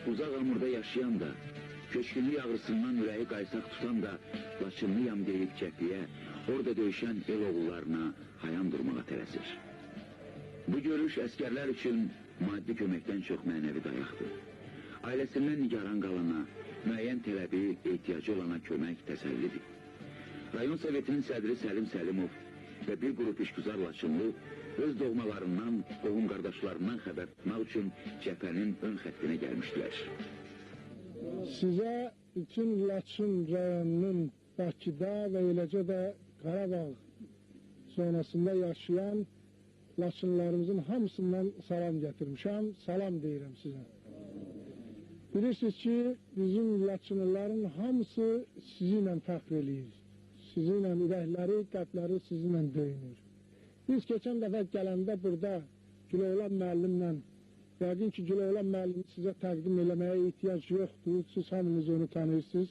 uzaq Amurda yaşayan da, köçkünlük ağrısından ürəyi qaysaq tutan da, Laçınlıyam deyib cəbhəyə, orada döyüşən el oğullarına hayan durmağa tələsir. Bu görüş əskərlər üçün maddi köməkdən çox mənəvi dayaqdır. Ailəsindən nigaran qalana, müəyyən tələbi, ehtiyacı olana kömək təsəllidir. Rayon Sovetinin sədri Səlim Səlimov və bir qrup işgüzar Laçınlı öz doğmalarından, qohum qardaşlarından xəbər tutmaq üçün cəbhənin ön xəttinə gəlmişdilər. Sizə bütün Laçın rayonunun Bakıda və eləcə də Qarabağ zonasında yaşayan Laçınlarımızın hamısından salam gətirmişəm, salam deyirəm sizə. Bilirsiniz ki, bizim Laçınlıların hamısı sizinlə fəxr eləyir. Sizinlə ürəkləri, qəlbləri sizinlə döyünür. Biz keçən dəfə gələndə burada Güloğlan müəllimlə, yəqin ki, Güloğlan müəllimi sizə təqdim eləməyə ehtiyac yoxdur, siz hamınız onu tanıyırsınız.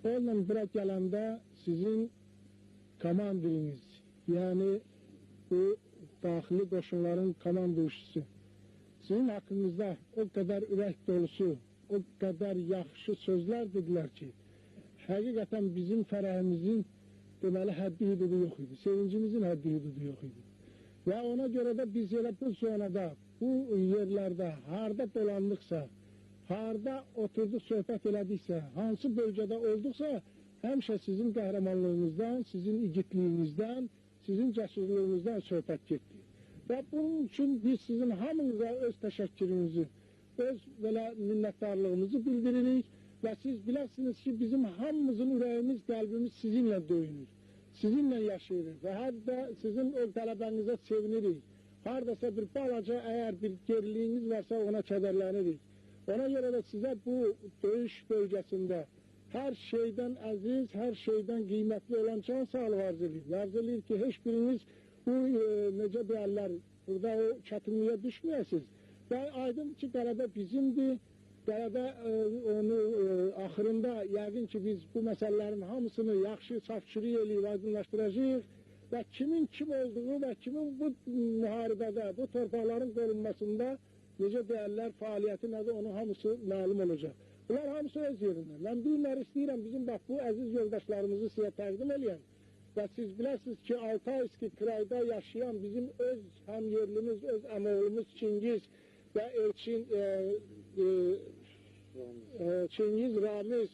Onunla bura gələndə sizin komandiriniz, yəni bu daxili qoşunların komandovçusu, sizin haqqınızda o qədər ürək dolusu, o qədər yaxşı sözlər dedilər ki, həqiqətən bizim fərəhimizin deməli həddi hüdudu yox idi, sevincimizin həddi hüdudu yox idi. Və ona görə də biz elə bu zonada, bu yerlərdə harada dolandıqsa, harada oturduq, söhbət elədiksə, hansı bölgədə olduqsa, həmişə sizin qəhrəmanlığınızdan, sizin igitliyinizdən, sizin cəsurluğunuzdan söhbət getdi. Və bunun üçün biz sizin hamınıza öz təşəkkürümüzü, öz belə minnətdarlığımızı bildiririk və siz biləsiniz ki, bizim hamımızın ürəyimiz, qəlbimiz sizinlə döyünür, sizinlə yaşayırıq və hətta sizin o qələbənizə sevinirik. Haradasa bir balaca, əgər bir geriliyiniz varsa ona kədərlənirik. Ona görə də sizə bu döyüş bölgəsində hər şeydən əziz, hər şeydən qiymətli olan can sağlığı arz edir. Arz edir ki, heç biriniz bu, necə deyərlər, burada o çətinliyə düşməyəsiniz. Və aydın ki, qələbə bizimdir. Qələbə onu axırında yəqin ki, biz bu məsələlərin hamısını yaxşı safçırıq eləyib, aydınlaşdıracağıq və kimin kim olduğu və kimin bu müharibədə, bu torpaqların qorunmasında necə deyərlər, fəaliyyəti nədir, onun hamısı məlum olacaq. Bunlar hamısı öz yerində. Mən bilirlər istəyirəm bizim bax bu əziz yoldaşlarımızı sizə təqdim eləyəm və siz biləsiniz ki, Altayski krayda yaşayan bizim öz həm yerlimiz, öz əmoğlumuz Çingiz və Çingiz Ramiz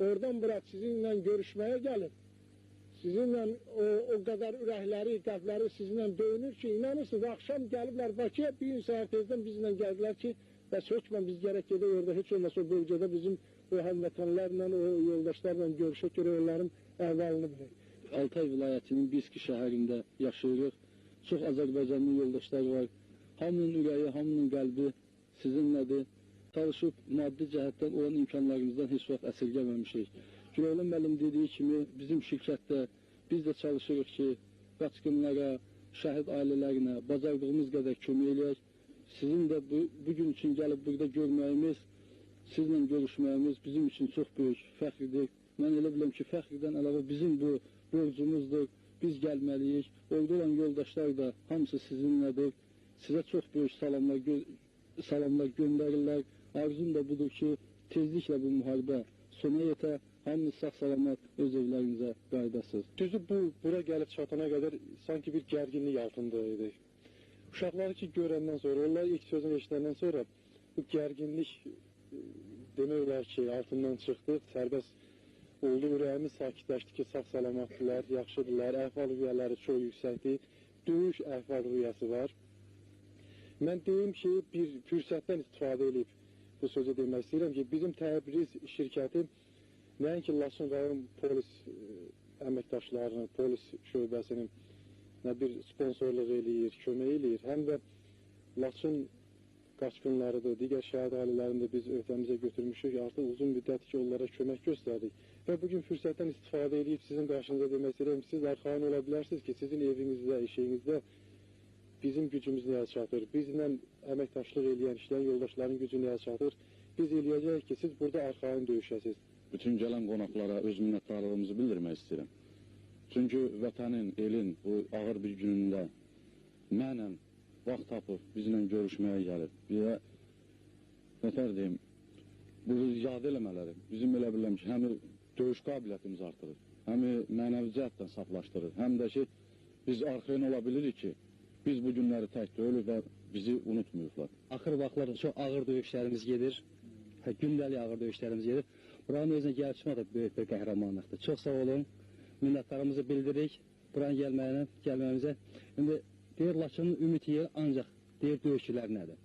oradan bura sizinlə görüşməyə gəlib. Sizinlə o qədər ürəkləri, qəlbləri sizinlə döyünür ki, inanırsınız, axşam gəliblər Bakıya, bir gün səhər tezdən bizlə gəldilər ki, bəs hökmən biz gərək gedək orada, heç olmasa o bölgədə bizim o həmvətənlərlə, o yoldaşlarla görüşək, görə onların əhvalını bilək. Altay vilayətinin Biski şəhərində yaşayırıq, çox Azərbaycanlı yoldaşlar var, hamının ürəyi, hamının qəlbi sizinlədir, çalışıb maddi cəhətdən olan imkanlarımızdan heç vaxt əsirgəməmişik. Güloğlan müəllim dediyi kimi bizim şirkətdə biz də çalışırıq ki, qaçqınlara, şəhid ailələrinə bacardığımız qədər kömək eləyək. Sizin də bugün üçün gəlib burada görməyimiz, sizlə görüşməyimiz bizim üçün çox böyük fəxridir. Mən elə biləm ki, fəxrdən əlavə bizim bu borcumuzdur, biz gəlməliyik. Orada olan yoldaşlar da hamısı sizinlədir. Sizə çox böyük salamlar göndərirlər. Arzum da budur ki, tezliklə bu müharibə sona yetə, hamınız sağ-salamat öz evlərinizə qaydasınız. Düzü bura gəlib çatana qədər sanki bir gərginlik altındaydı. Uşaqları ki görəndən sonra, onlar ilk sözünü eşidəndən sonra bu gərginlik demək olar ki, altından çıxdıq, sərbəst oldu, ürəyimiz sakitləşdi ki, sağ-salamatdırlar, yaxşıdırlar, əhval-rüyələri çox yüksəkdir, döyüş əhval-rüyəsi var. Mən deyim ki, bir fürsətdən istifadə edib bu sözü demək istəyirəm ki, bizim Təbriz şirkəti nəinki Laçın rayon polis əməkdaşlarının, polis şöbəsinin bir sponsorluq eləyir, kömək eləyir, həm də Laçın qaçqınlarıdır, digər şəhid ailələrində biz öhdəmizə götürmüşük, artıq uzun müddət ki, onlara kömək göstərdik və bugün fürsətdən istifadə edib sizin qarşınıza demək istəyirəm, siz arxain ola bilərsiniz ki, sizin evinizdə, eşiyinizdə bizim gücümüz nəyə çatır, bizlə əməkdaşlıq eləyən, işləyən yoldaşların gücü nəyə çatır, biz eləyəcəyik ki, siz burada arxain döyüşəsiniz. Bütün gələn qonaqlara öz minnətdarlığımızı bildirmək istəyirəm. Çünki vətənin, elin bu ağır bir günündə mənəm vaxt tapıb bizlə görüşməyə gəlib. nətər deyim, bu izadə eləmələri bizim elə bilirəm ki, həm döyüş qabiliyyətimizi artırır, həm mənəvi cəhətdən saflaşdırır, həm də ki, biz arxayın ola bilirik ki, biz bu günləri tək deyilik və bizi unutmuyublar. Axır vaxtlarda çox ağır döyüşlərimiz gedir, gündəlik ağır döyüşlərimiz gedir. Buranın özünə gəlişmə də böyük bir qəhrəmanlıqdır. Çox sağ olun, minnətlarımızı bildiririk buranın gəlməyimizə. İndi deyir Laçının ümid yeri ancaq deyir döyüşçülər nədir?